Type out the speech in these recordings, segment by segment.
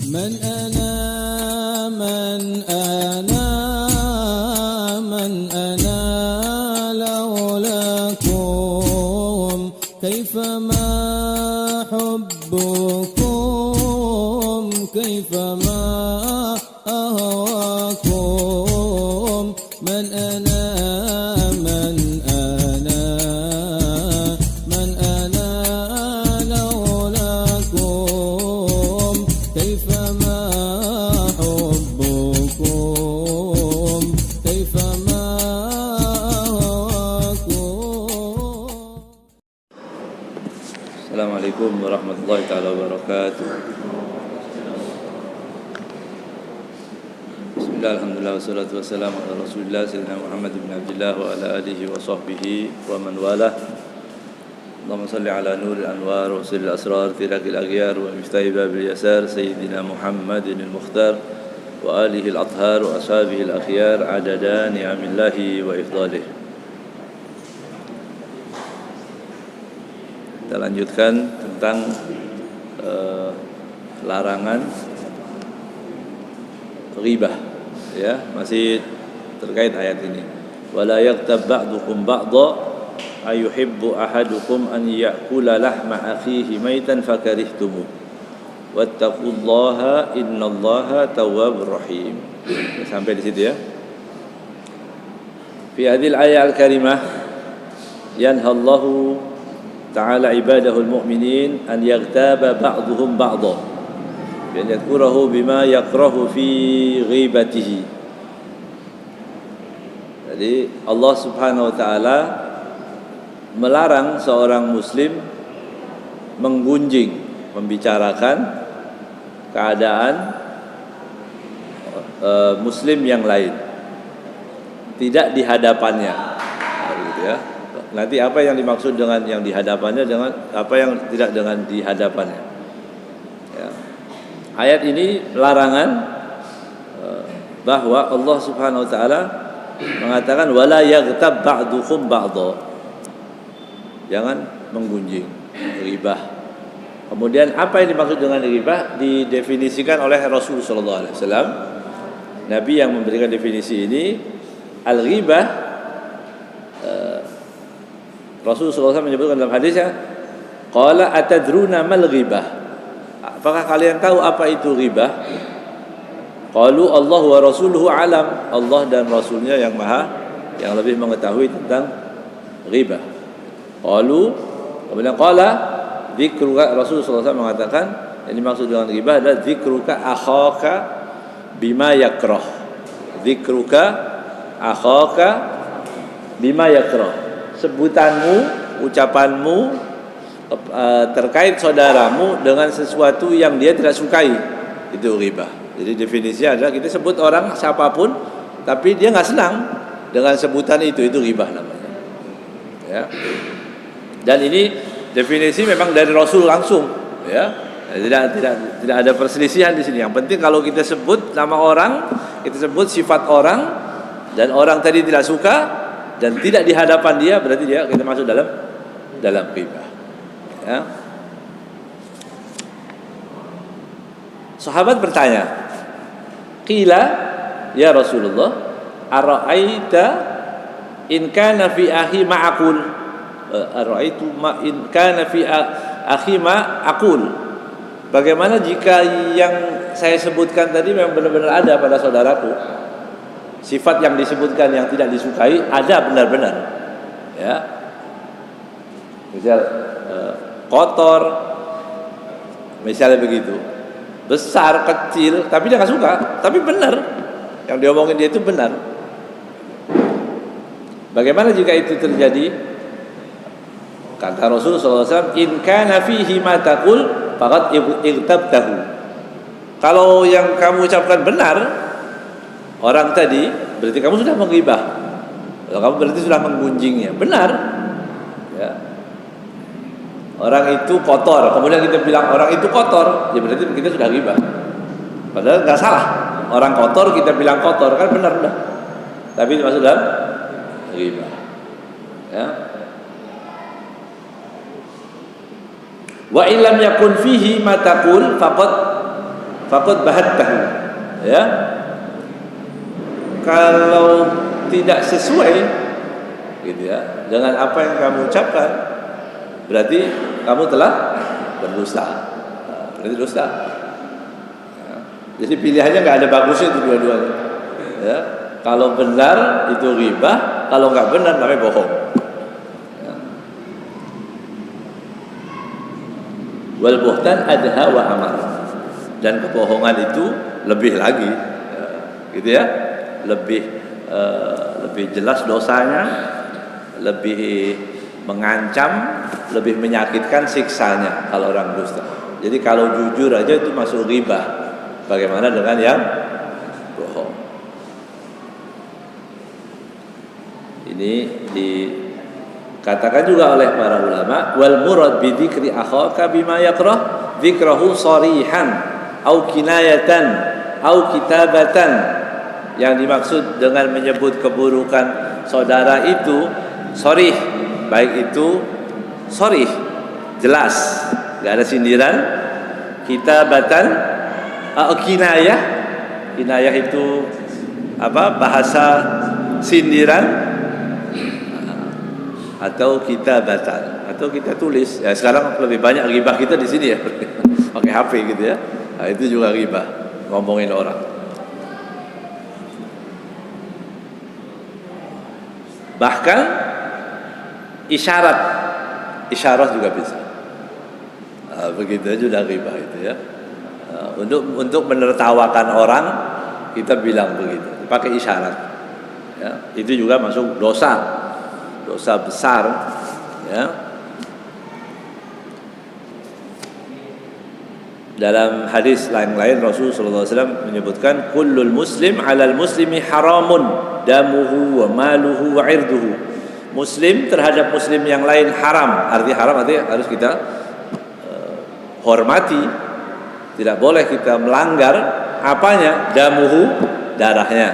من أنا من أنا من أنا لولاكم كيفما حبكم كيفما أهواكم من أنا من أنا من أنا لولاكم كيفما حبكم كيفما أهواكم. Assalamualaikum warahmatullahi taala wabarakatuh. Bismillah, alhamdulillah, wassalatu wassalamu ala rasulillah sayyidina Muhammad bin Abdullah wa ala alihi wa sahbihi wa man walah. Allahumma salli ala nuril anwar wa sirril asrar tirakil aghyar wa miftahi babil yasar sayyidina Muhammadin al-mukhtar wa alihi al-athhar wa ashabihi al-akhyar adada ni'amillahi wa ifdalih. Kita lanjutkan tentang larangan ghibah, ya, masih terkait ayat ini. Wala yaghtab ba'dukum ba'dha ayuhibbu ahadukum an ya'kula lahma akhihi maitan fakarihtumu wattaqullaha innallaha tawwabur rahim. Sampai di situ, ya. Fi hadhil ayat al-karimah yanhallahu ta'ala ibadahul mu'minin an yaghtaba ba'duhum ba'dha bi an yadhkurahu bima yakrahu fi ghibatihi. Jadi Allah Subhanahu wa taala melarang seorang muslim menggunjing, membicarakan keadaan muslim yang lain, tidak di hadapannya, gitu ya. Nanti apa yang dimaksud dengan yang di hadapannya, dengan apa yang tidak dengan di hadapannya, ya. Ayat ini larangan bahwa Allah Subhanahu wa taala mengatakan wala yaghtab ba'dukum ba'dha, jangan menggunjing, ghibah. Kemudian apa yang dimaksud dengan ghibah didefinisikan oleh Rasul sallallahu alaihi wasallam. Nabi yang memberikan definisi ini. Al-ghibah, Rasulullah SAW menyebutkan dalam hadisnya, qala atadruna mal ghibah, apakah kalian tahu apa itu ghibah? Qalu Allah wa rasuluhu alam, Allah dan rasulnya yang lebih mengetahui tentang ghibah. Qalu, kemudian qala dzikruka, Rasulullah SAW mengatakan yang dimaksud dengan ghibah adalah dzikruka akhaka bima yakrah, dzikruka akhaka bima yakrah, sebutanmu, ucapanmu terkait saudaramu dengan sesuatu yang dia tidak sukai, itu ghibah. Jadi definisinya adalah kita sebut orang siapapun tapi dia nggak senang dengan sebutan itu ghibah namanya, ya. Dan ini definisi memang dari Rasul langsung, ya. Tidak ada perselisihan di sini. Yang penting kalau kita sebut nama orang, kita sebut sifat orang dan orang tadi tidak suka dan tidak di hadapan dia, berarti kita masuk dalam ghibah, ya. Sahabat bertanya, qila ya Rasulullah ara'aita in kana fi akhi ma'akul, ara'aitu ma in kana fi akhi ma'akul, bagaimana jika yang saya sebutkan tadi memang benar-benar ada pada saudaraku, sifat yang disebutkan yang tidak disukai ada benar-benar, ya. Misal kotor, misalnya begitu, besar, kecil, tapi dia nggak suka, tapi benar yang diomongin dia itu benar. Bagaimana jika itu terjadi? Kata Rasulullah SAW, in kana fihi ma taqul faqad igtabtahu. Kalau yang kamu ucapkan benar orang tadi, berarti kamu sudah menghibah. Kalau kamu berarti sudah menggunjingnya. Benar, ya. Orang itu kotor, kemudian kita bilang orang itu kotor, ya berarti kita sudah ghibah. Padahal nggak salah. Orang kotor kita bilang kotor, kan benar udah. Tapi itu masuk dalam ghibah, ya. Wa illam yakun fihi ma taqul faqad faqad bahattahu. Ya. Kalau tidak sesuai gitu ya dengan apa yang kamu ucapkan, berarti kamu telah berdusta. Berarti dusta. Ya. Jadi pilihannya nggak ada bagusnya itu dua-duanya. Ya. Kalau benar itu ghibah, kalau nggak benar namanya bohong. Ya. Wal buhtan adha wa amar. Dan kebohongan itu lebih lagi, ya, gitu ya, lebih jelas dosanya, lebih mengancam, lebih menyakitkan siksanya kalau orang dusta. Jadi kalau jujur aja itu masuk ghibah. Bagaimana dengan yang bohong? Ini dikatakan juga oleh para ulama, wal murad bi dzikri akhaka bima yakrah dzikrahu sharihan au kinayatan au kitabatan. Yang dimaksud dengan menyebut keburukan saudara itu sharih, baik itu sharih jelas, enggak ada sindiran, kitabatan kinayah. Kinayah itu apa? Bahasa sindiran, atau kitabatan, atau kita tulis. Ya sekarang lebih banyak ghibah kita di sini ya. Pakai HP gitu ya. Nah, itu juga ghibah, ngomongin orang. Bahkan isyarat juga bisa. Begitu juga ghibah itu ya. Untuk menertawakan orang kita bilang begitu, pakai isyarat. Ya, itu juga masuk dosa besar. Ya. Dalam hadis lain-lain Rasulullah SAW menyebutkan kullul muslim 'alal muslimi haramun damuhu wa maluhu wa 'irduhu. Muslim terhadap muslim yang lain haram. Artinya harus kita hormati. Tidak boleh kita melanggar apanya? Damuhu, darahnya.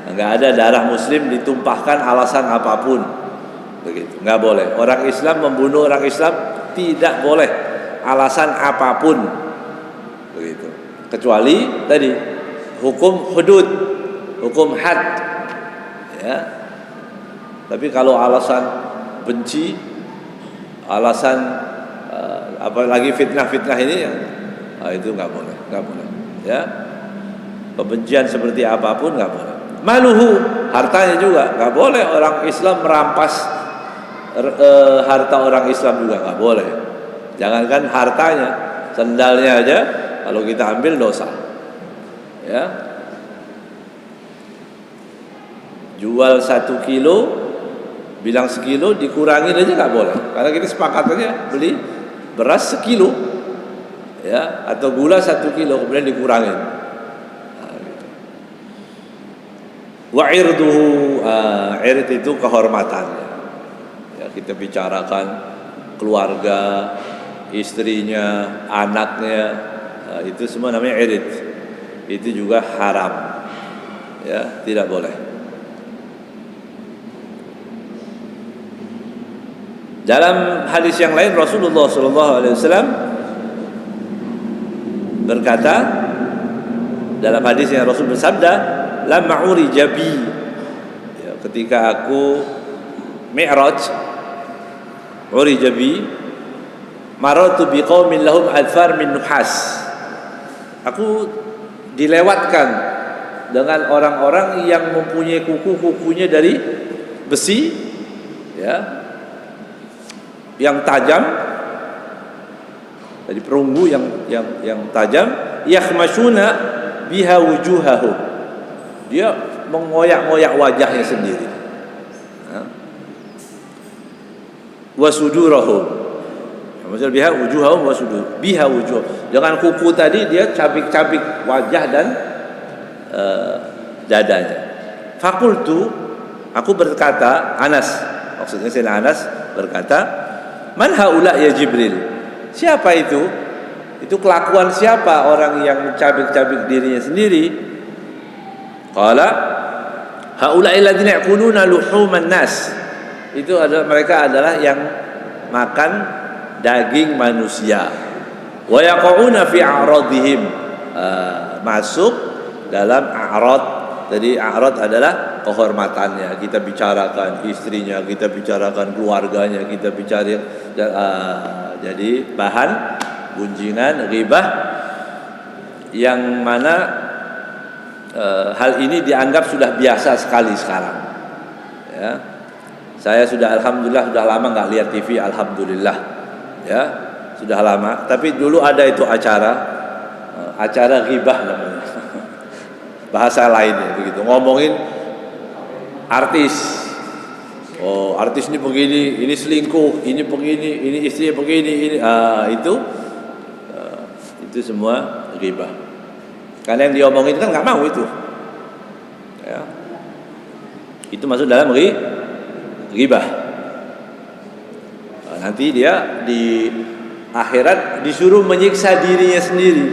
Enggak ada darah muslim ditumpahkan alasan apapun. Begitu. Enggak boleh. Orang Islam membunuh orang Islam tidak boleh alasan apapun. Begitu. Kecuali tadi hukum hudud, hukum had. Ya. Tapi kalau alasan benci, alasan apalagi fitnah-fitnah ini ya, itu nggak boleh. Ya, kebencian seperti apapun nggak boleh. Maluhu, hartanya juga nggak boleh. Orang Islam merampas harta orang Islam juga nggak boleh. Jangankan hartanya, sendalnya aja kalau kita ambil dosa. Ya, jual 1 kilo, bilang sekilo, dikurangin aja nggak boleh. Karena kita sepakatannya beli beras 1 kilo, ya, atau gula 1 kilo kemudian dikurangin. Gitu. Wa irduhu, ird itu kehormatannya. Ya, kita bicarakan keluarga, istrinya, anaknya, itu semua namanya ird. Itu juga haram. Ya, tidak boleh. Dalam hadis yang lain Rasulullah SAW berkata, dalam hadis yang Rasul bersabda, lamma urija bi, ya, ketika aku mi'raj, urija bi, maratu biqaumin lahum adfar min nuhas, aku dilewatkan dengan orang-orang yang mempunyai kuku-kukunya dari besi, ya, yang tajam, dari perunggu yang tajam, yakhmashuna biha wujuhahum, dia mengoyak-ngoyak wajahnya sendiri, wa sudurahum, maksudnya biha wujuhahum wa sudur, biha wujuh, dengan kuku tadi dia cabik-cabik wajah dan dadanya. Fakultu, aku berkata, Anas, maksudnya Sayyidina Anas berkata, man haula ya Jibril, siapa itu? Itu kelakuan siapa orang yang mencabik-cabik dirinya sendiri? Qala haula alladziina yaquluna luhuman nas, itu adalah mereka adalah yang makan daging manusia. Wa yaqauna fi a'radihim, masuk dalam a'rad. Jadi a'rad adalah kehormatannya. Kita bicarakan istrinya, kita bicarakan keluarganya, kita bicara jadi bahan gunjingan ghibah yang mana hal ini dianggap sudah biasa sekali sekarang. Ya. Saya sudah alhamdulillah sudah lama nggak lihat TV, alhamdulillah. Ya, sudah lama. Tapi dulu ada itu acara ghibah namanya. Bahasa lainnya begitu. Ngomongin artis. Oh, artis ini begini, ini selingkuh, ini begini, ini istrinya begini, ini itu semua ghibah. Karena yang diomongin kan nggak mau itu. Ya. Itu masuk dalam ghibah. Nah, nanti dia di akhirat disuruh menyiksa dirinya sendiri.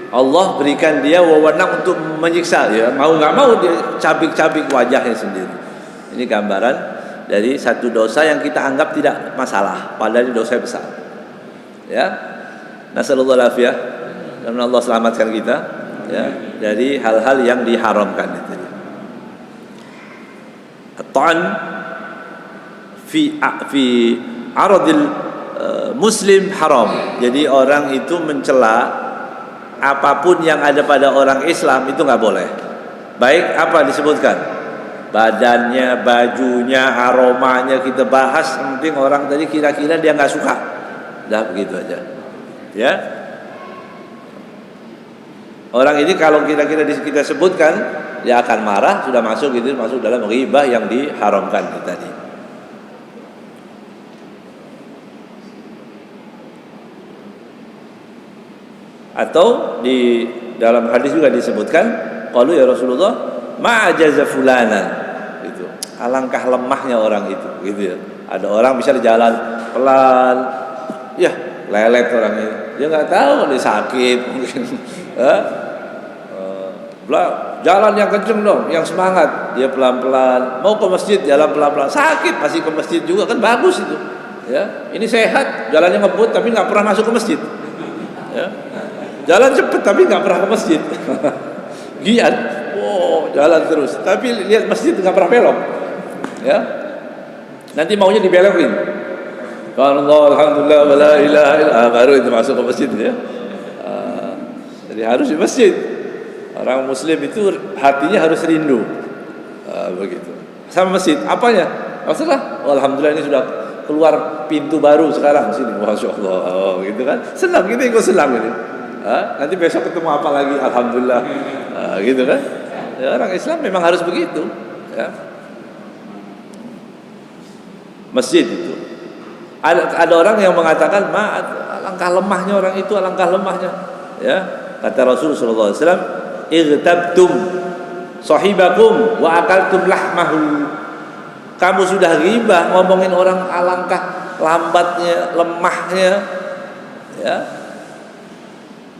Allah berikan dia wewenang untuk menyiksa, ya mau nggak mau dia cabik-cabik wajahnya sendiri. Ini gambaran dari satu dosa yang kita anggap tidak masalah, padahal ini dosa besar. Ya, nasallallahu alafiyah, dan Allah selamatkan kita ya dari hal-hal yang diharamkan itu. At-ta'n fi aradil muslim haram. Jadi orang itu mencela apapun yang ada pada orang Islam itu nggak boleh. Baik apa disebutkan? Badannya, bajunya, aromanya kita bahas. Yang penting orang tadi kira-kira dia nggak suka. Dah begitu aja. Ya. Orang ini kalau kira-kira kita sebutkan dia akan marah, sudah masuk gitu, masuk dalam ghibah yang diharamkan itu tadi. Atau di dalam hadis juga disebutkan, qalu ya Rasulullah, ma'ajaza fulanan. Itu alangkah lemahnya orang itu, gitu ya. Ada orang misalnya jalan pelan, ya lelet orangnya. Dia nggak tahu dia sakit mungkin. Jalan yang kenceng dong, yang semangat. Dia pelan-pelan, mau ke masjid jalan pelan-pelan, sakit masih ke masjid juga kan bagus itu. Ya, ini sehat, jalannya ngebut tapi nggak pernah masuk ke masjid. Ya. Jalan cepet tapi nggak pernah ke masjid. Giat, jalan terus. Tapi lihat masjid nggak pernah belok. Ya, nanti maunya dibelokin. Allah alhamdulillah wala ilaha illallah baru itu masuk ke masjid ya. Jadi harus di masjid. Orang Muslim itu hatinya harus rindu. Begitu. Sama masjid. Apanya? Masalah. Alhamdulillah ini sudah keluar pintu baru sekarang sini. Masya Allah. Gitu kan? Senang kita ikut senang ini. Nanti besok ketemu apa lagi? Alhamdulillah, gitu kan? Ya, orang Islam memang harus begitu. Ya. Masjid itu. Ada orang yang mengatakan, alangkah lemahnya orang itu, alangkah lemahnya. Ya, kata Rasulullah SAW, "Irtabtum sahibakum wa akaltum lahmahu." Kamu sudah ghibah ngomongin orang alangkah lambatnya, lemahnya, ya.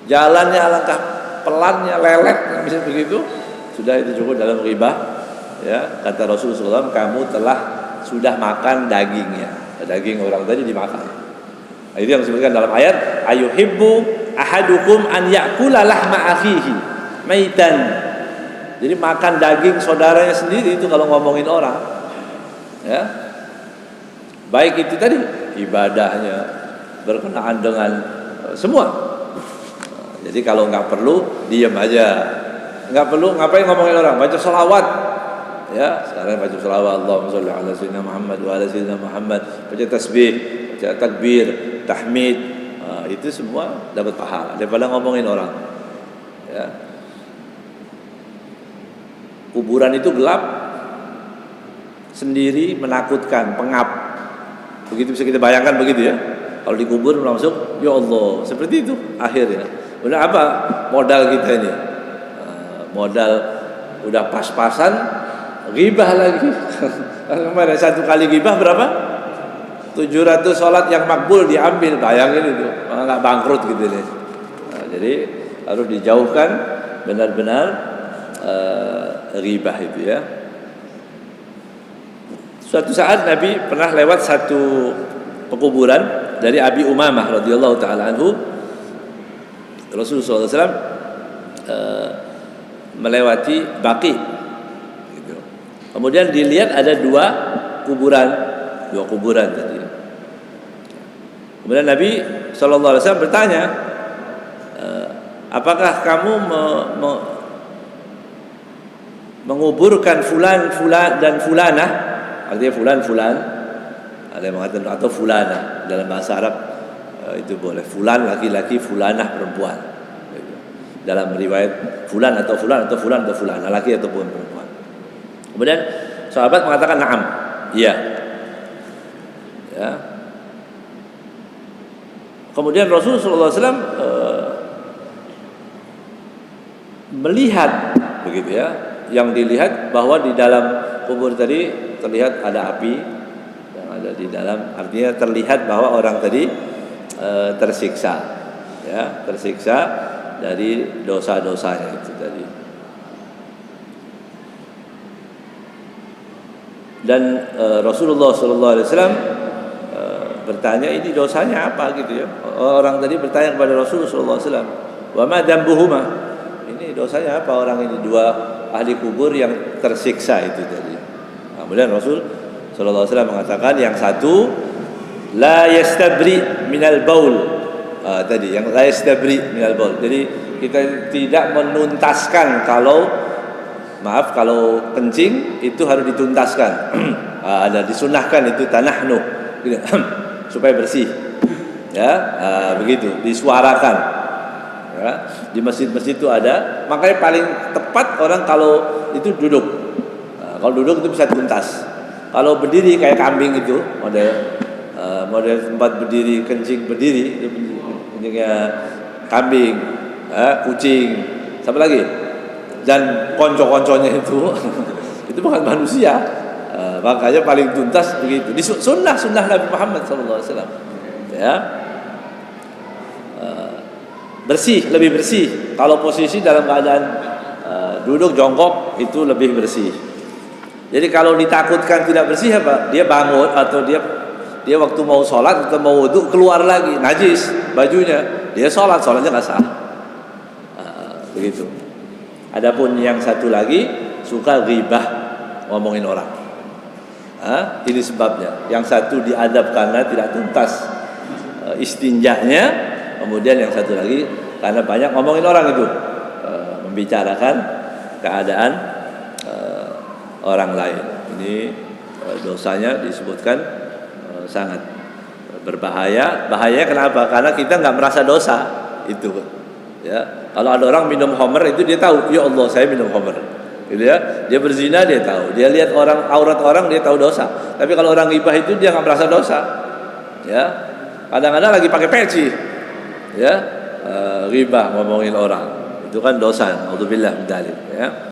Jalannya alangkah pelannya, lelet, bisa begitu. Sudah itu cukup dalam ghibah. Ya, kata Rasulullah SAW, kamu sudah makan dagingnya. Daging orang tadi dimakan. Nah, itu yang disebutkan dalam ayat, ayuhibbu ahadukum an ya'kula lahma akhihi maitan. Jadi makan daging saudaranya sendiri itu kalau ngomongin orang. Ya. Baik itu tadi ibadahnya berkenaan dengan semua. Jadi kalau nggak perlu diam aja, nggak perlu ngapain ngomongin orang, baca sholawat, ya sekarang baca sholawat, Allahumma sholli ala sayyidina Muhammad wa ala sayyidina Muhammad, baca tasbih, baca takbir, tahmid, itu semua dapat pahala daripada ngomongin orang. Ya. Kuburan itu gelap, sendiri, menakutkan, pengap, begitu bisa kita bayangkan begitu ya. Kalau dikubur langsung, ya Allah, seperti itu akhirnya. Udah apa modal kita ini? Modal udah pas-pasan, ghibah lagi. Kemarin satu kali ghibah berapa? 700 sholat yang makbul diambil, bayangin itu, nggak bangkrut gitu nih. Jadi harus dijauhkan benar-benar ghibah itu ya. Suatu saat Nabi pernah lewat satu pekuburan dari Abi Umamah radhiyallahu taala anhu. Rasulullah SAW melewati Baqi gitu. Kemudian dilihat ada dua kuburan tadi. Kemudian Nabi SAW bertanya, apakah kamu menguburkan fulan dan fulanah, artinya fulan, ada yang mengatakan, atau fulanah dalam bahasa Arab itu boleh, fulan laki-laki, fulanah perempuan. Dalam riwayat fulan atau fulanah, laki ataupun perempuan. Kemudian sahabat mengatakan na'am, iya. Ya. Kemudian Rasulullah SAW melihat begitu ya, yang dilihat bahwa di dalam kubur tadi terlihat ada api yang ada di dalam, artinya terlihat bahwa orang tadi tersiksa, ya, tersiksa dari dosa-dosanya itu tadi. Dan Rasulullah SAW bertanya, ini dosanya apa gitu ya. Orang tadi bertanya kepada Rasulullah SAW, wa ma dambuhuma, ini dosanya apa orang ini, dua ahli kubur yang tersiksa itu tadi. Kemudian Rasul sallallahu alaihi wasallam mengatakan, yang satu la yastabri minal baul, tadi yang la yastabri minal baul. Jadi kita tidak menuntaskan kalau kencing itu harus dituntaskan. Ada disunahkan itu tanahnu gitu, supaya bersih. Ya, begitu disuarakan. Ya, di masjid-masjid itu ada, makanya paling tepat orang kalau itu duduk. Kalau duduk itu bisa tuntas. Kalau berdiri kayak kambing itu, model tempat berdiri, kencing berdiri, itu kencingnya kambing, kucing, siapa lagi? Dan konco-konconya itu itu bukan manusia. Makanya paling tuntas begitu. Di sunnah Nabi Muhammad SAW. Ya. Bersih, lebih bersih. Kalau posisi dalam keadaan duduk jongkok itu lebih bersih. Jadi kalau ditakutkan tidak bersih apa? Dia bangun atau dia waktu mau sholat atau mau wudu keluar lagi najis bajunya, dia sholatnya nggak sah. Begitu. Adapun yang satu lagi suka ghibah, ngomongin orang. Ini sebabnya. Yang satu diadab karena tidak tuntas istinjanya, kemudian yang satu lagi karena banyak ngomongin orang itu, membicarakan keadaan orang lain. Ini dosanya disebutkan sangat berbahaya. Bahaya kenapa? Karena kita nggak merasa dosa itu. Ya, kalau ada orang minum khamr itu dia tahu, ya Allah saya minum khamr. Gitu ya. Dia berzina dia tahu. Dia lihat aurat orang dia tahu dosa. Tapi kalau orang ghibah itu dia nggak merasa dosa. Ya. Kadang-kadang lagi pakai peci. Ya. Ghibah ngomongin orang. Itu kan dosa. Auzubillah min dzalik, ya.